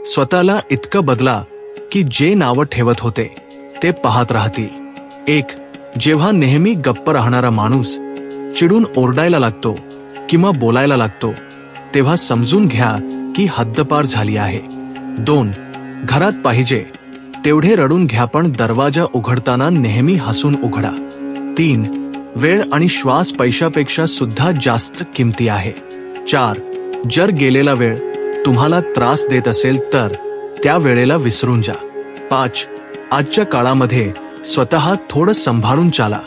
स्वतःला इतकं बदला की जे नावं ठेवत होते ते पाहत राहतील. 1. जेव्हा नेहमी गप्प राहणारा माणूस चिडून ओरडायला लागतो किंवा बोलायला लागतो तेव्हा समजून घ्या की हद्दपार झाली आहे. 2. घरात पाहिजे तेवढे रडून घ्या पण दरवाजा उघडताना नेहमी हसून उघडा. 3. वेळ आणि श्वास पैशापेक्षा सुद्धा जास्त किमती आहे. 4. जर गेलेला वेळ तुम्हाला त्रास देत असेल तर त्या वेळेला विसरून जा. 5. आजच्या काळामध्ये स्वतः थोडं सांभाळून चाला,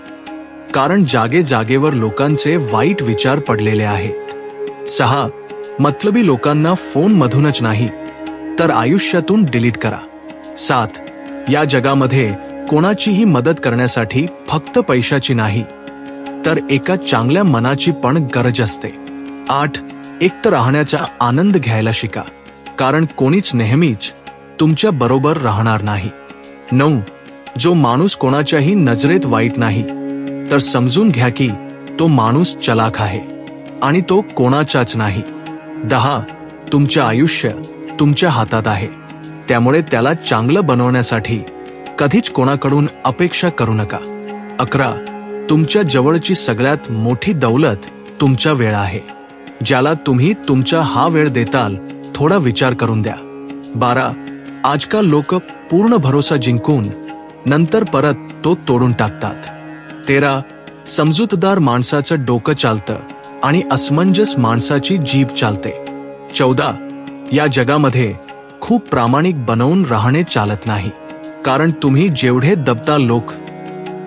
कारण जागे जागेवर लोकांचे वाईट विचार पडलेले आहेत. 6. मतलबी लोकांना फोनमधूनच नाही तर आयुष्यातून डिलीट करा. 7. या जगामध्ये कोणाचीही मदत करण्यासाठी फक्त पैशाची नाही तर एका चांगल्या मनाची पण गरज असते. 8. एकटं राहण्याचा आनंद घ्यायला शिका, कारण कोणीच नेहमीच तुमच्या बरोबर राहणार नाही. 9. जो माणूस कोणाच्याही नजरेत वाईट नाही तर समजून घ्या की तो माणूस चलाख आहे आणि तो कोणाचाच नाही. 10. तुमचे आयुष्य तुमच्या हातात आहे, त्यामुळे त्याला चांगलं बनवण्यासाठी कधीच कोणाकडून अपेक्षा करू नका. 11. तुमच्या जवळची सगळ्यात मोठी दौलत तुमचा वेळ आहे, ज्याला तुम्ही तुमचा हा वेळ देताल थोडा विचार करून द्या. 12. आजकाल लोक पूर्ण भरोसा जिंकून नंतर परत तो तोडून टाकतात. 13. समजूतदार माणसाचं डोकं चालतं आणि असमंजस माणसाची जीभ चालते. 14. या जगामध्ये खूप प्रामाणिक बनवून राहणे चालत नाही, कारण तुम्ही जेवढे दबता लोक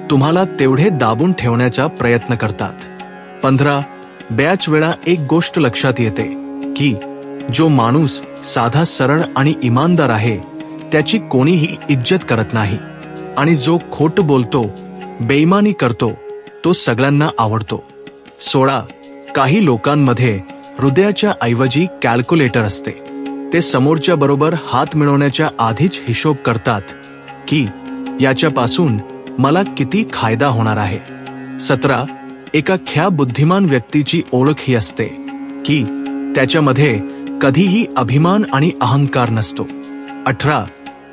तुम्हाला तेवढे दाबून ठेवण्याचा प्रयत्न करतात. 15. बऱ्याच वेळा एक गोष्ट लक्षात येते की जो माणूस साधा सरळ आणि इमानदार आहे त्याची कोणीही इज्जत करत नाही, आणि जो खोट बोलतो बेईमानी करतो तो सगळ्यांना आवडतो. 16. काही लोकांमध्ये हृदयाच्या ऐवजी कॅल्क्युलेटर असते. ते समोरच्या बरोबर हात मिळवण्याच्या आधीच हिशोब करतात की याच्यापासून मला किती फायदा होणार आहे. 17. एका ख्या बुद्धिमान व्यक्तीची ओळख ही असते की त्याच्यामध्ये कधीही अभिमान आणि अहंकार नसतो. 18.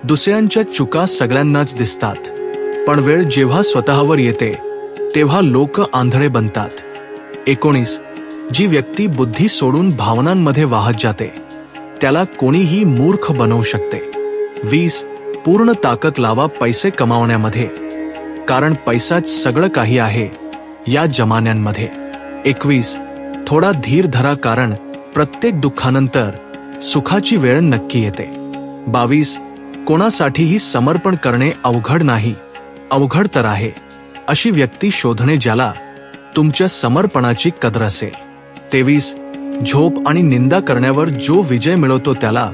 दुसऱ्यांच्या चुका सगळ्यांनाच दिसतात, पण वेळ जेव्हा स्वतःवर येते तेव्हा लोक आंधळे बनतात. 19. जी व्यक्ती बुद्धी सोडून भावनांमध्ये वाहत जाते त्याला कोणीही मूर्ख बनवू शकते. 20. पूर्ण ताकद लावा पैसे कमावण्यामध्ये, कारण पैसाच सगळं काही आहे या जमान्यांमध्ये. 21. थोडा धीर धरा, कारण प्रत्येक दुःखानंतर सुखाची वेळ नक्की येते. 22. कोणासाठीही समर्पण करणे अवघड नाही, अवघड तर आहे अशी व्यक्ती शोधणे ज्याला तुमच्या समर्पणाची कदर असेल. 23. झोप आणि निंदा करण्यावर जो विजय मिळवतो त्याला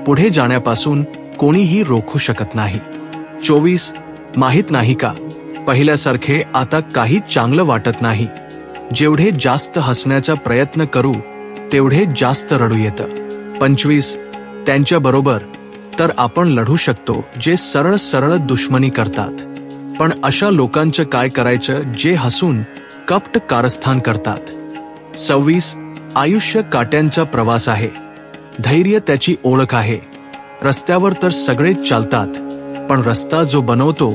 पुढे जाण्यापासून कोणीही रोखू शकत नाही. 24. माहित नाही का, पहिल्यासारखे आता काही चांगलं वाटत नाही. जेवढे जास्त हसण्याचा प्रयत्न करू तेवढे जास्त रडू येतं. 25. त्यांच्याबरोबर तर आपण लढू शकतो जे सरळ सरळ दुश्मनी करतात, पण अशा लोकांचं काय करायचं जे हसून कपट कारस्थान करतात. 26. आयुष्य काट्यांचा प्रवास आहे, धैर्य त्याची ओळख आहे. रस्त्यावर तर सगळेच चालतात, पण रस्ता जो बनवतो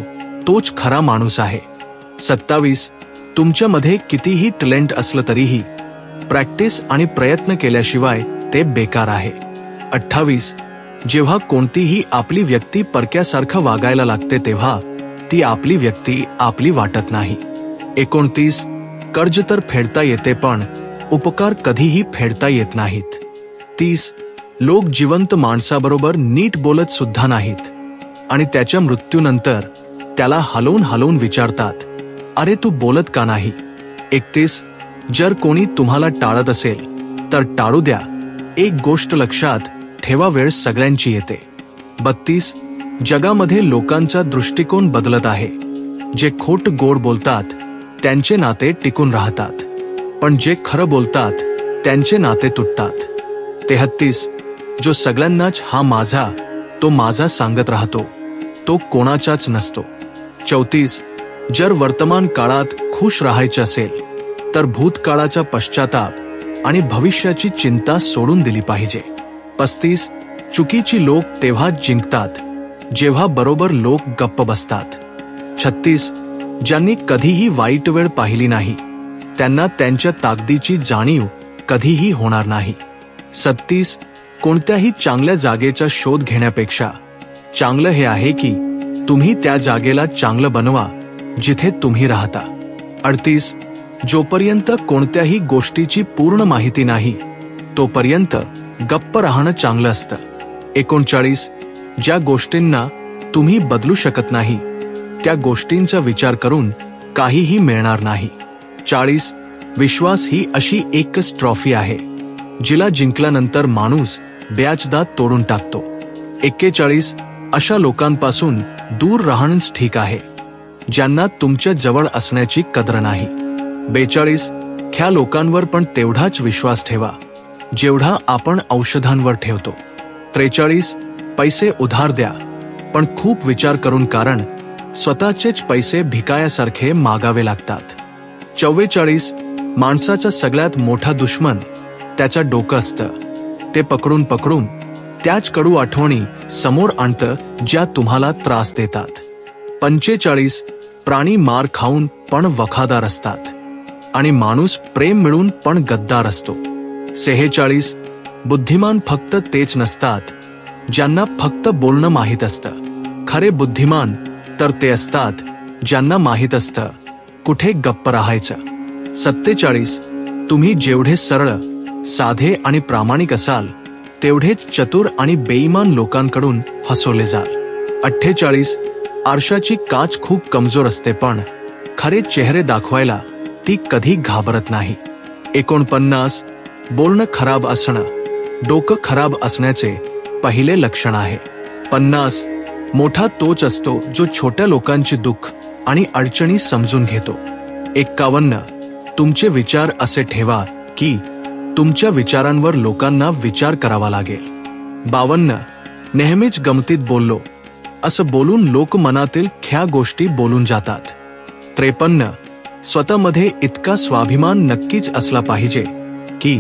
तोच खरा माणूस आहे. 27. तुमच्यामध्ये कितीही टॅलेंट असलं तरीही प्रॅक्टिस आणि प्रयत्न केल्याशिवाय ते बेकार आहे. 28. जेव्हा कोणतीही आपली व्यक्ती परक्यासारखं वागायला लागते तेव्हा ती आपली व्यक्ती आपली वाटत नाही. 29. कर्ज तर फेडता येते पण उपकार कधीही फेडता येत नाहीत. 30. लोक जिवंत माणसाबरोबर नीट बोलत सुद्धा नाहीत आणि त्याच्या मृत्यूनंतर त्याला हलवून हलवून विचारतात, अरे तू बोलत का नाही. 31. जर कोणी तुम्हाला टाळत असेल तर टाळू द्या. एक गोष्ट लक्षात ठेवा, वेळ सगळ्यांची येते. 32. जगामध्ये लोकांचा दृष्टिकोन बदलत आहे. जे खोट गोड बोलतात त्यांचे नाते टिकून राहतात, पण जे खरं बोलतात त्यांचे नाते तुटतात. 33. जो सगळ्यांनाच हा माझा तो माझा सांगत राहतो तो कोणाचाच नसतो. 34. जर वर्तमान काळात खुश राहायचे असेल तर भूतकाळाचा पश्चाताप आणि भविष्याची चिंता सोडून दिली पाहिजे. 35. चुकीची लोक तेव्हाच जिंकतात जेव्हा बरोबर लोक गप्प बसतात. 36. ज्यांनी कधीही वाईट वेळ पाहिली नाही त्यांना त्यांच्या ताकदीची जाणीव कधीही होणार नाही. 37. कोणत्याही चांगल्या जागेचा शोध घेण्यापेक्षा चांगलं हे आहे की तुम्ही त्या जागेला चांगलं बनवा जिथे तुम्ही राहता. 38. जोपर्यंत कोणत्याही गोष्टीची पूर्ण माहिती नाही तोपर्यंत गप्प राहणं चांगलं असतं. 39. ज्या गोष्टींना तुम्ही बदलू शकत नाही त्या गोष्टींचा विचार करून काहीही मिळणार नाही. 40. विश्वास ही अशी एकच ट्रॉफी आहे जिला जिंकल्यानंतर माणूस बऱ्याचदा तोडून टाकतो. 41. अशा लोकांपासून दूर राहणंच ठीक आहे ज्यांना तुमच्या जवळ असण्याची कदर नाही. 42. ख्या लोकांवर पण तेवढाच विश्वास ठेवा जेवढा आपण औषधांवर ठेवतो. 43. पैसे उधार द्या पण खूप विचार करून, कारण स्वतःचेच पैसे भिकायासारखे मागावे लागतात. 44. माणसाचा सगळ्यात मोठा दुश्मन त्याचं डोकं असतं. ते पकडून पकडून त्याच कडू आठवणी समोर आणतं ज्या तुम्हाला त्रास देतात. 45. प्राणी मार खाऊन पण वफादार असतात आणि माणूस प्रेम मिळून पण गद्दार असतो. 46. बुद्धिमान फक्त तेच नसतात ज्यांना फक्त बोलणं माहीत असतं. खरे बुद्धिमान तर ते असतात ज्यांना माहीत असतं कुठे गप्प राहायचं. 47. तुम्ही जेवढे सरळ, साधे आणि प्रामाणिक असाल तेवढेच चतुर आणि बेईमान लोकांकडून फसवले जाल. 48. आरशाची काच खूप कमजोर असते पण खरे चेहरे दाखवायला ती कधी घाबरत नाही. 49. बोलणं खराब असणं डोकं खराब असण्याचे पहिले लक्षण आहे. 50. मोठा तोच असतो जो छोट्या लोकांची दुःख आणि अडचणी समजून घेतो. 51. तुमचे विचार असे ठेवा की तुमच्या विचारांवर लोकांना विचार करावा लागेल. 52. नेहमीच गमतीत बोललो असं बोलून लोक मनातील ख्या गोष्टी बोलून जातात. 53. स्वतःमध्ये इतका स्वाभिमान नक्कीच असला पाहिजे की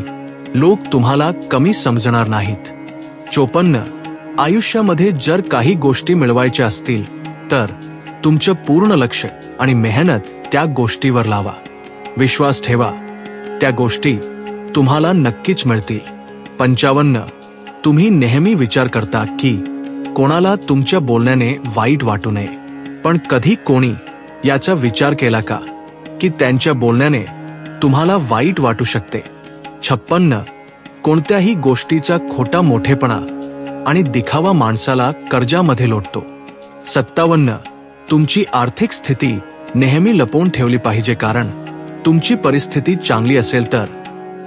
लोक तुम्हाला कमी समजणार नाहीत. 54. आयुष्यामध्ये जर काही गोष्टी मिळवायच्या असतील तर तुमचं पूर्ण लक्ष आणि मेहनत त्या गोष्टीवर लावा. विश्वास ठेवा, त्या गोष्टी तुम्हाला नक्कीच मिळतील. 55. तुम्ही नेहमी विचार करता की कोणाला तुमच्या बोलण्याने वाईट वाटू नये, पण कधी कोणी याचा विचार केला का की त्यांच्या बोलण्याने तुम्हाला वाईट वाटू शकते. 56. कोणत्याही गोष्टीचा खोटा मोठेपणा आणि दिखावा माणसाला कर्जामध्ये लोटतो. 57. तुमची आर्थिक स्थिती नेहमी लपवून ठेवली पाहिजे, कारण तुमची परिस्थिती चांगली असेल तर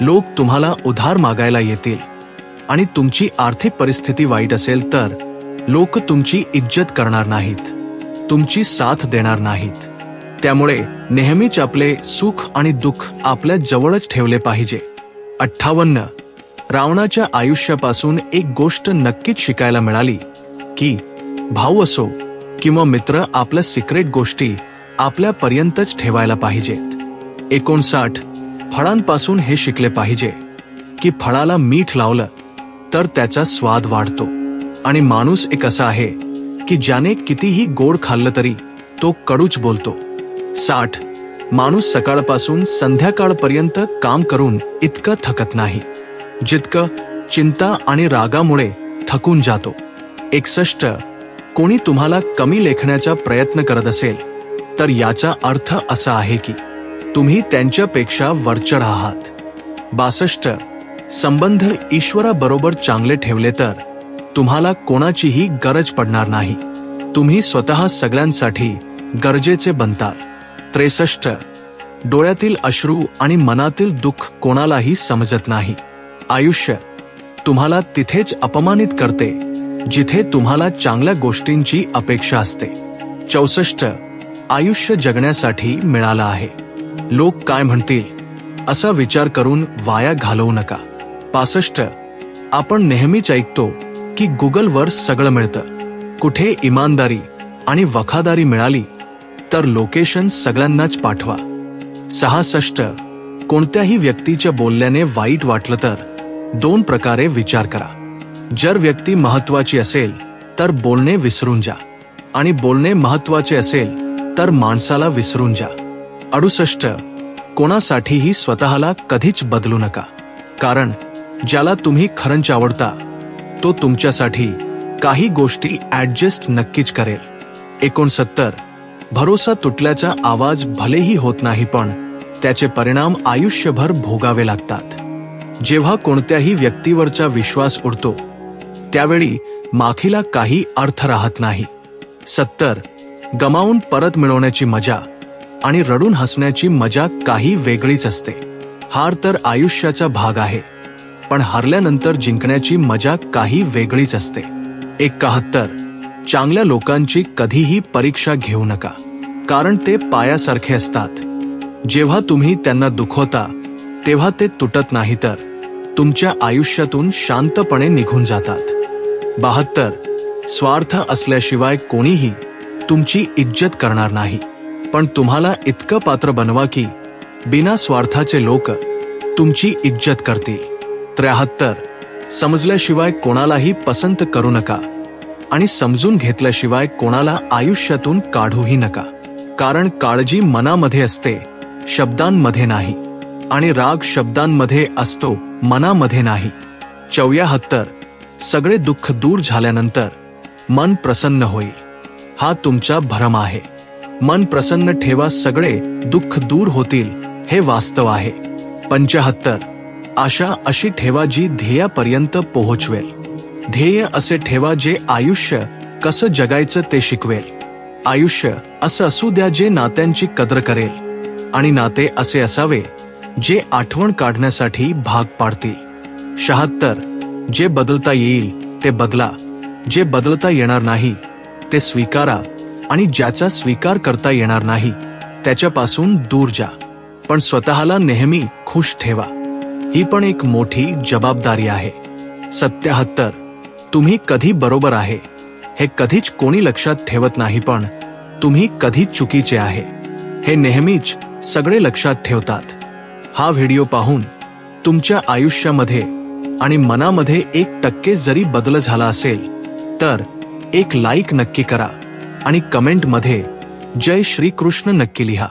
लोक तुम्हाला उधार मागायला येतील आणि तुमची आर्थिक परिस्थिती वाईट असेल तर लोक तुमची इज्जत करणार नाहीत, तुमची साथ देणार नाहीत. त्यामुळे नेहमीच आपले सुख आणि दुःख आपल्या जवळच ठेवले पाहिजे. 58. रावणाच्या आयुष्यापासून एक गोष्ट नक्कीच शिकायला मिळाली की भाऊ असो किंवा मित्र आपल्या सिक्रेट गोष्टी आपल्यापर्यंतच ठेवायला पाहिजेत. 59. फळांपासून हे शिकले पाहिजे की फळाला मीठ लावलं तर त्याचा स्वाद वाढतो आणि माणूस एक असा आहे की ज्याने कितीही गोड खाल्लं तरी तो कडूच बोलतो. 60. माणूस सकाळपासून संध्याकाळपर्यंत काम करून इतकं थकत नाही जितकं चिंता आणि रागामुळे थकून जातो. 61. कोणी तुम्हाला कमी लेखण्याचा प्रयत्न करत असेल तर याचा अर्थ असा आहे की तुम्ही त्यांच्यापेक्षा वरचढ आहात. 62. संबंध ईश्वराबरोबर चांगले ठेवले तर तुम्हाला कोणाचीही गरज पडणार नाही, तुम्ही स्वतः सगळ्यांसाठी गरजेचे बनताल. 63. डोळ्यातील अश्रू आणि मनातील दुःख कोणालाही समजत नाही. आयुष्य तुम्हाला तिथेच अपमानित करते जिथे तुम्हाला चांगल्या गोष्टींची अपेक्षा असते. 64. आयुष्य जगण्यासाठी मिळालं आहे, लोक काय म्हणतील असा विचार करून वाया घालवू नका. 65. आपण नेहमीच ऐकतो की गुगलवर सगळं मिळतं, कुठे इमानदारी आणि वफादारी मिळाली तर लोकेशन सगळ्यांनाच पाठवा. 66. कोणत्याही व्यक्तीच्या बोलल्याने वाईट वाटलं तर 2 प्रकारे विचार करा. जर व्यक्ती महत्वाची असेल तर बोलणे विसरून जा, आणि बोलणे महत्वाचे असेल तर माणसाला विसरून जा. 68. कोणासाठीही स्वतःला कधीच बदलू नका, कारण ज्याला तुम्ही खरंच आवडता तो तुमच्यासाठी काही गोष्टी ऍडजस्ट नक्कीच करेल. 69. भरोसा तुटल्याचा आवाज भलेही होत नाही, पण त्याचे परिणाम आयुष्यभर भोगावे लागतात. जेव्हा कोणत्याही व्यक्तीवरचा विश्वास उडतो त्यावेळी माफीला काही अर्थ राहत नाही. 70. गमावून परत मिळवण्याची मजा आणि रडून हसण्याची मजा काही वेगळीच असते. हार तर आयुष्याचा भाग आहे, पण हरल्यानंतर जिंकण्याची मजा काही वेगळीच असते. 71. चांगल्या लोकांची कधीही परीक्षा घेऊ नका, कारण ते पायासारखे असतात. जेव्हा तुम्ही त्यांना दुखवता तेव्हा ते तुटत नाही, तर तुमच्या आयुष्यातून शांतपणे निघून जातात. 72. स्वार्थ असल्याशिवाय कोणीही तुमची इज्जत करणार नाही, पण तुम्हाला इतकं पात्र बनवा की बिना स्वार्थाचे लोक तुमची इज्जत करतील. 73. समजल्याशिवाय कोणालाही पसंत करू नका, आणि समजून घेतल्याशिवाय कोणाला आयुष्यातून काढूही नका, कारण काळजी मनामध्ये असते, शब्दांमध्ये नाही, आणि राग शब्दांमध्ये असतो, मनामध्ये नाही. 74. सगळे दुःख दूर झाल्यानंतर मन प्रसन्न होईल. हा तुमचा भ्रम आहे. मन प्रसन्न ठेवा, सगळे दुःख दूर होतील हे वास्तव आहे. 75. आशा अशी ठेवा जी ध्येयापर्यंत पोहोचवेल. ध्येय असे ठेवा जे आयुष्य कसं जगायचं ते शिकवेल. आयुष्य असं असू द्या जे नात्यांची कदर करेल, आणि नाते असे असावे जे आठवण काढण्यासाठी भाग पाडतील. 76. जे बदलता येईल ते बदला, जे बदलता येणार नाही ते स्वीकारा, आणि ज्याचा स्वीकार करता येणार नाही त्याच्यापासून दूर जा, पण स्वतःला नेहमी खुश ठेवा. ही पण एक मोठी जबाबदारी आहे. 77. तुम्ही कधी बरोबर आहे हे कधीच कोणी लक्षात ठेवत नाही, पण तुम्ही कधीच चुकीचे आहे हे नेहमीच सगळे लक्षात ठेवतात. हा व्हिडिओ पाहून तुमच्या आयुष्यामध्ये आणि मनामध्ये 1% जरी बदल झाला असेल तर एक लाईक नक्की करा, आणि कमेंटमध्ये जय श्री कृष्ण नक्की लिहा.